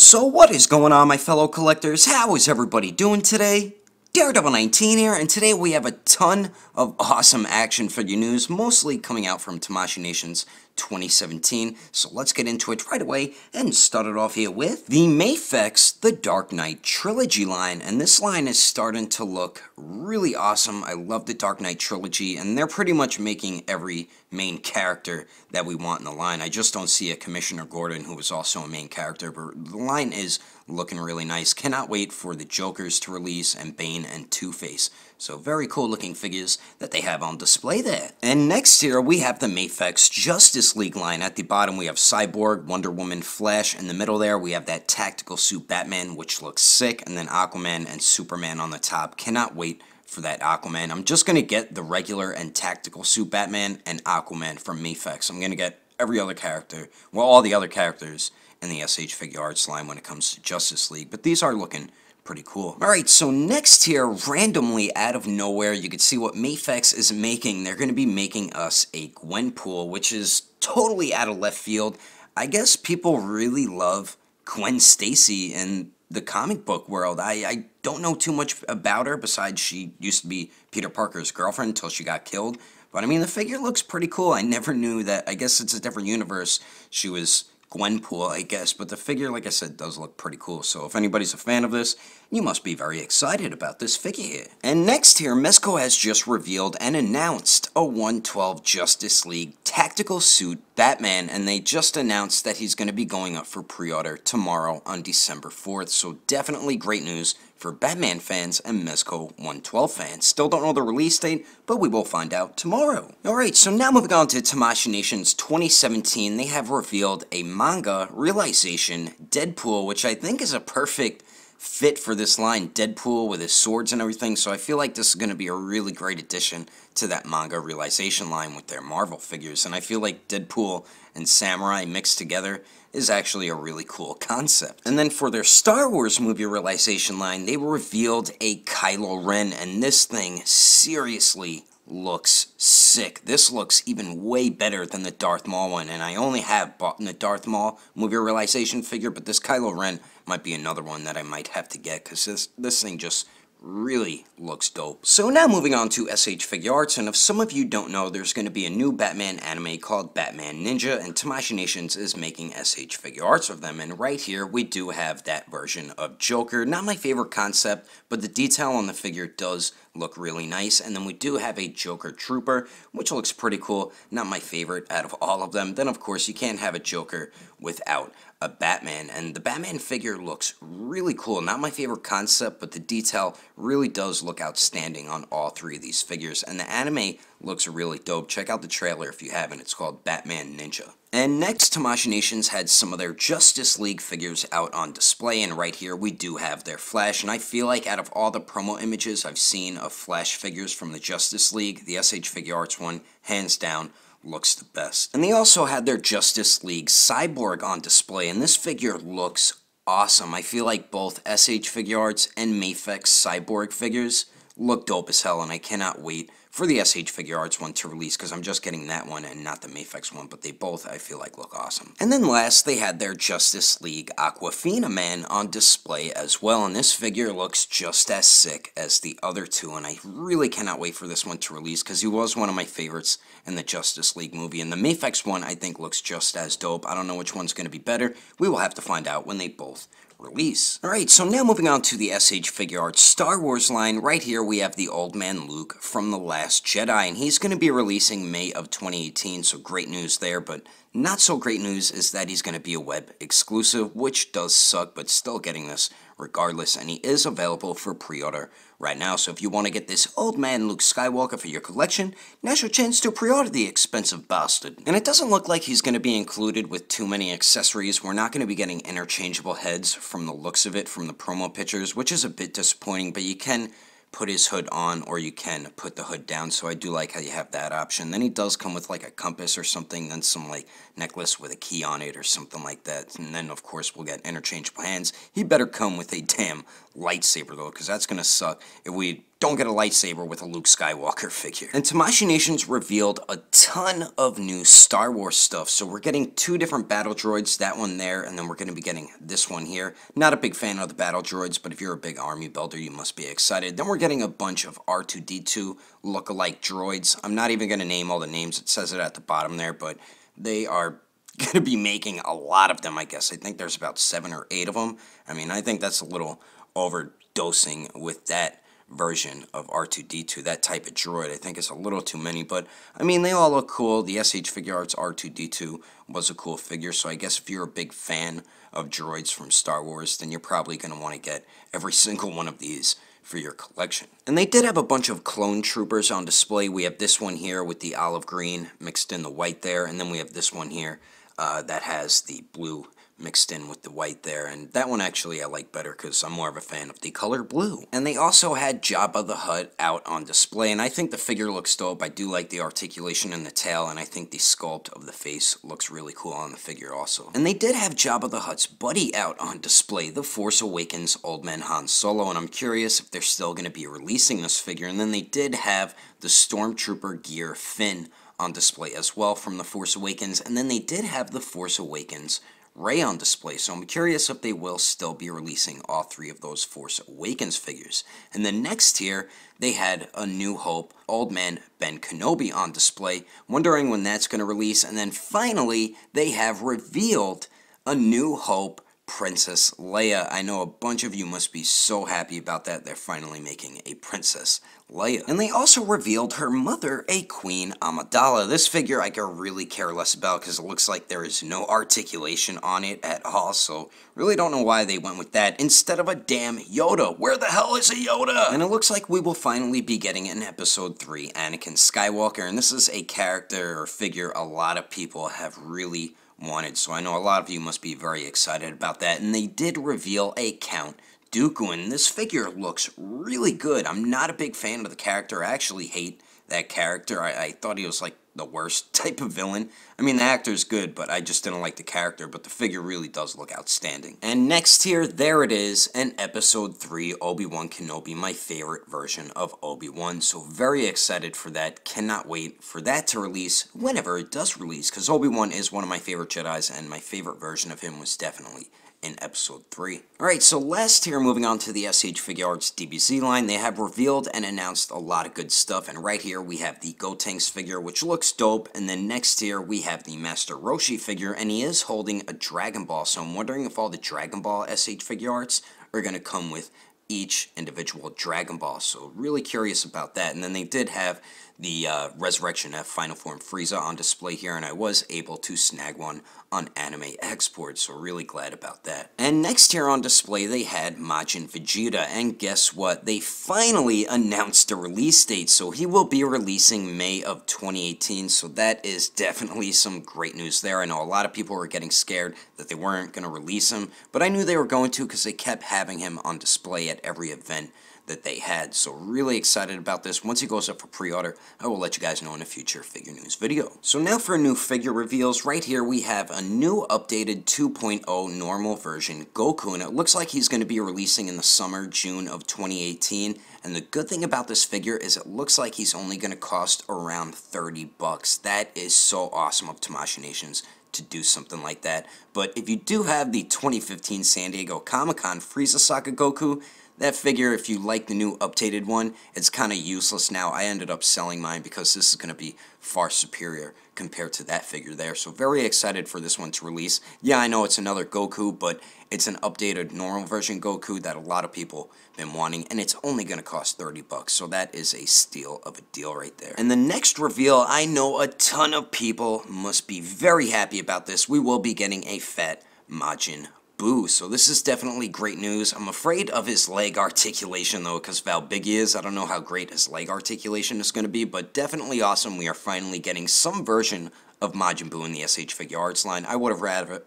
So what is going on, my fellow collectors? How is everybody doing today? Daredevil19 here, and today we have a ton of awesome action figure news, mostly coming out from Tamashii Nation's 2017. So let's get into it right away and start it off here with the Mafex The Dark Knight Trilogy line. And this line is starting to look really awesome. I love the Dark Knight Trilogy, and they're pretty much making every main character that we want in the line. I just don't see a Commissioner Gordon who is also a main character, but the line is looking really nice. Cannot wait for the Jokers to release, and Bane and Two-Face. So very cool looking figures that they have on display there. And next here we have the Mafex Justice League line. At the bottom we have Cyborg, Wonder Woman, Flash. In the middle there we have that tactical suit Batman, which looks sick, and then Aquaman and Superman on the top. Cannot wait for that Aquaman. I'm just going to get the regular and tactical suit Batman and Aquaman from Mafex. I'm going to get every other character, well, all the other characters in the SH Figure Arts line when it comes to Justice League, but these are looking pretty cool. Alright, so next here, randomly out of nowhere, you can see what Mafex is making. They're going to be making us a Gwenpool, which is totally out of left field. I guess people really love Gwen Stacy in the comic book world. I don't know too much about her, besides she used to be Peter Parker's girlfriend until she got killed. But I mean, the figure looks pretty cool. I never knew that. I guess it's a different universe. She was Gwenpool, I guess, but the figure, like I said, does look pretty cool. So if anybody's a fan of this, you must be very excited about this figure here. And next here, Mezco has just revealed and announced a 112 Justice League tactical suit Batman, and they just announced that he's going to be going up for pre-order tomorrow on December 4th. So definitely great news for Batman fans and Mezco 112 fans. Still don't know the release date, but we will find out tomorrow. Alright, so now moving on to Tamashii Nation's 2017, they have revealed a manga realization Deadpool, which I think is a perfect fit for this line. Deadpool with his swords and everything, so I feel like this is going to be a really great addition to that manga realization line with their Marvel figures, and I feel like Deadpool and Samurai mixed together is actually a really cool concept. And then for their Star Wars movie realization line, they revealed a Kylo Ren, and this thing seriously looks sick. This looks even way better than the Darth Maul one, and I only have bought the Darth Maul movie realization figure, but this Kylo Ren might be another one that I might have to get, because this thing just really looks dope. So now moving on to SH Figure Arts, and if some of you don't know, there's going to be a new Batman anime called Batman Ninja, and Tamashii Nations is making SH Figure Arts of them, and right here we do have that version of Joker. Not my favorite concept, but the detail on the figure does look really nice, and then we do have a Joker Trooper, which looks pretty cool. Not my favorite out of all of them. Then of course you can't have a Joker without a Batman, and the Batman figure looks really cool. Not my favorite concept, but the detail really does look outstanding on all three of these figures, and the anime looks really dope. Check out the trailer if you haven't. It's called Batman Ninja. And next, Tamashii Nations had some of their Justice League figures out on display, and right here we do have their Flash, and I feel like out of all the promo images I've seen of Flash figures from the Justice League, the SH Figure Arts one, hands down, looks the best. And they also had their Justice League Cyborg on display, and this figure looks awesome. I feel like both SH Figure Arts and Mafex Cyborg figures look dope as hell, and I cannot wait for the SH Figure Arts one to release, because I'm just getting that one and not the Mafex one, but they both, I feel like, look awesome. And then last, they had their Justice League Aquafina Man on display as well, and this figure looks just as sick as the other two, and I really cannot wait for this one to release, because he was one of my favorites in the Justice League movie, and the Mafex one, I think, looks just as dope. I don't know which one's going to be better. We will have to find out when they both release. Alright, so now moving on to the SH Figure Arts Star Wars line. Right here we have the Old Man Luke from The Last Jedi, and he's going to be releasing May of 2018, so great news there, but not so great news is that he's going to be a web exclusive, which does suck, but still getting this regardless, and he is available for pre-order right now. So if you want to get this Old Man Luke Skywalker for your collection, now's your chance to pre-order the expensive bastard. And it doesn't look like he's going to be included with too many accessories. We're not going to be getting interchangeable heads from the looks of it from the promo pictures, which is a bit disappointing, but you can put his hood on or you can put the hood down, so I do like how you have that option. Then he does come with like a compass or something, then some like necklace with a key on it or something like that, and then of course we'll get interchangeable hands. He better come with a damn lightsaber though, because that's gonna suck if we don't get a lightsaber with a Luke Skywalker figure. And Tamashii Nations revealed a ton of new Star Wars stuff. So we're getting 2 different battle droids, that one there, and then we're going to be getting this one here. Not a big fan of the battle droids, but if you're a big army builder, you must be excited. Then we're getting a bunch of R2-D2 look-alike droids. I'm not even going to name all the names. It says it at the bottom there, but they are going to be making a lot of them, I guess. I think there's about 7 or 8 of them. I mean, I think that's a little overdosing with that version of R2-D2, that type of droid. I think it's a little too many, but I mean, they all look cool. The SH Figure Arts R2-D2 was a cool figure, so I guess if you're a big fan of droids from Star Wars, then you're probably going to want to get every single one of these for your collection. And they did have a bunch of clone troopers on display. We have this one here with the olive green mixed in the white there, and then we have this one here that has the blue mixed in with the white there, and that one actually I like better because I'm more of a fan of the color blue. And they also had Jabba the Hutt out on display, and I think the figure looks dope. I do like the articulation in the tail, and I think the sculpt of the face looks really cool on the figure also. And they did have Jabba the Hutt's buddy out on display, the Force Awakens Old Man Han Solo, and I'm curious if they're still going to be releasing this figure. And then they did have the Stormtrooper gear Finn on display as well from the Force Awakens, and then they did have the Force Awakens Rey on display, so I'm curious if they will still be releasing all 3 of those Force Awakens figures. And then next here, they had A New Hope Old Man Ben Kenobi on display, wondering when that's going to release. And then finally, they have revealed A New Hope Princess Leia. I know a bunch of you must be so happy about that. They're finally making a Princess Leia. And they also revealed her mother, a Queen Amidala. This figure I could really care less about because it looks like there is no articulation on it at all, so really don't know why they went with that instead of a damn Yoda. Where the hell is a Yoda? And it looks like we will finally be getting in Episode 3 Anakin Skywalker, and this is a character or figure a lot of people have really wanted, so I know a lot of you must be very excited about that. And they did reveal a Count Dooku, and this figure looks really good. I'm not a big fan of the character. I actually hate that character. I thought he was like the worst type of villain. I mean, the actor's good, but I just didn't like the character, but the figure really does look outstanding. And next here, there it is, an Episode 3 Obi-Wan Kenobi, my favorite version of Obi-Wan, so very excited for that. Cannot wait for that to release whenever it does release, because Obi-Wan is one of my favorite Jedis, and my favorite version of him was definitely in Episode 3. Alright, so last here, moving on to the SH Figure Arts DBZ line, they have revealed and announced a lot of good stuff, and right here we have the Gotenks figure, which looks dope, and then next here we have the Master Roshi figure, and he is holding a Dragon Ball, so I'm wondering if all the Dragon Ball SH Figure Arts are going to come with each individual Dragon Ball, so really curious about that. And then they did have the Resurrection F Final Form Frieza on display here, and I was able to snag one on Anime Export, so really glad about that. And next here on display, they had Majin Vegeta, and guess what? They finally announced the release date, so he will be releasing May of 2018, so that is definitely some great news there. I know a lot of people were getting scared that they weren't going to release him, but I knew they were going to because they kept having him on display at every event that they had, so really excited about this. Once he goes up for pre-order, I will let you guys know in a future figure news video. So now for new figure reveals. Right here we have a new updated 2.0 normal version Goku, and it looks like he's going to be releasing in the summer, June of 2018. And the good thing about this figure is it looks like he's only going to cost around 30 bucks. That is so awesome of Tamashii Nations to do something like that. But if you do have the 2015 San Diego Comic-Con Frieza Saga Goku, that figure, if you like the new updated one, it's kind of useless now. I ended up selling mine because this is going to be far superior compared to that figure there. So very excited for this one to release. Yeah, I know it's another Goku, but it's an updated normal version Goku that a lot of people have been wanting, and it's only going to cost 30 bucks. So that is a steal of a deal right there. And the next reveal, I know a ton of people must be very happy about this. We will be getting a fat Majin Buu, so this is definitely great news. I'm afraid of his leg articulation though, because of how big he is. I don't know how great his leg articulation is going to be, but definitely awesome. We are finally getting some version of Majin Buu in the SH Figure Arts line. I would have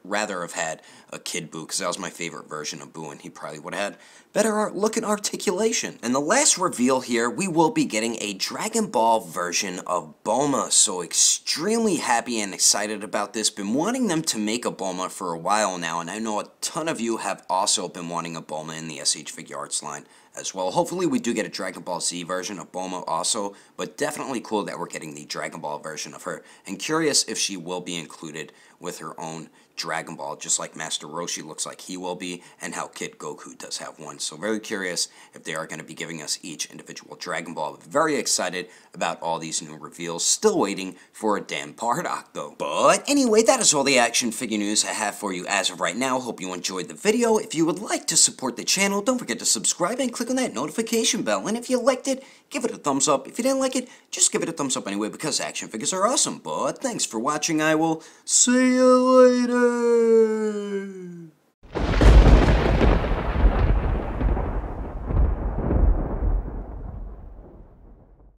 rather have had a Kid Buu, because that was my favorite version of Buu, and he probably would have had better looking articulation. And the last reveal here, we will be getting a Dragon Ball version of Bulma, so extremely happy and excited about this. Been wanting them to make a Bulma for a while now, and I know a ton of you have also been wanting a Bulma in the SH Figure Arts line as well. Hopefully we do get a Dragon Ball Z version of Bulma also, but definitely cool that we're getting the Dragon Ball version of her. And curious if she will be included with her own Dragon Ball, just like Master Roshi looks like he will be, and how Kid Goku does have one. So very curious if they are going to be giving us each individual Dragon Ball. Very excited about all these new reveals. Still waiting for a damn Bardock though. But anyway, that is all the action figure news I have for you as of right now. Hope you enjoyed the video. If you would like to support the channel, don't forget to subscribe and click on that notification bell. And if you liked it, give it a thumbs up. If you didn't like it, just give it a thumbs up anyway, because action figures are awesome. But thanks for watching. I will see you later.